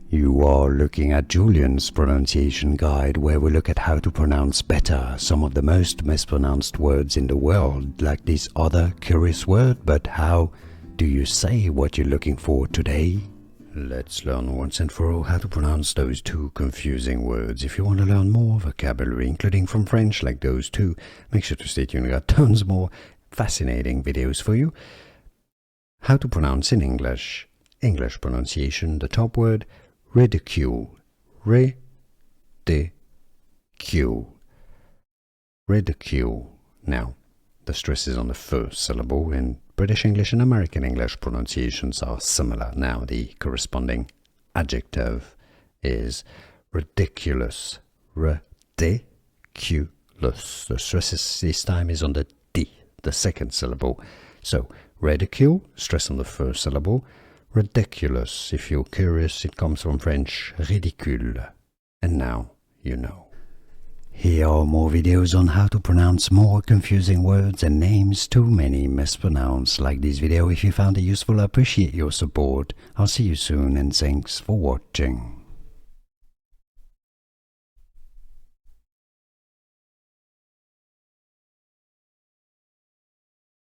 You are looking at Julian's pronunciation guide, where we look at how to pronounce better some of the most mispronounced words in the world, like this other curious word. But how do you say what you're looking for today? Let's learn once and for all how to pronounce those two confusing words. If you want to learn more vocabulary, including from French like those two, make sure to stay tuned. We got tons more fascinating videos for you. How to pronounce in English. English pronunciation, the top word, ridicule. Ridicule. Ridicule. Now, the stress is on the first syllable. In British English and American English, pronunciations are similar. Now, the corresponding adjective is ridiculous. Ridiculous. The stress this time is on the D, the second syllable. So, ridicule, stress on the first syllable. Ridiculous, if you're curious, it comes from French ridicule. And now you know. Here are more videos on how to pronounce more confusing words and names too many mispronounced. Like this video if you found it useful. I appreciate your support. I'll see you soon and thanks for watching.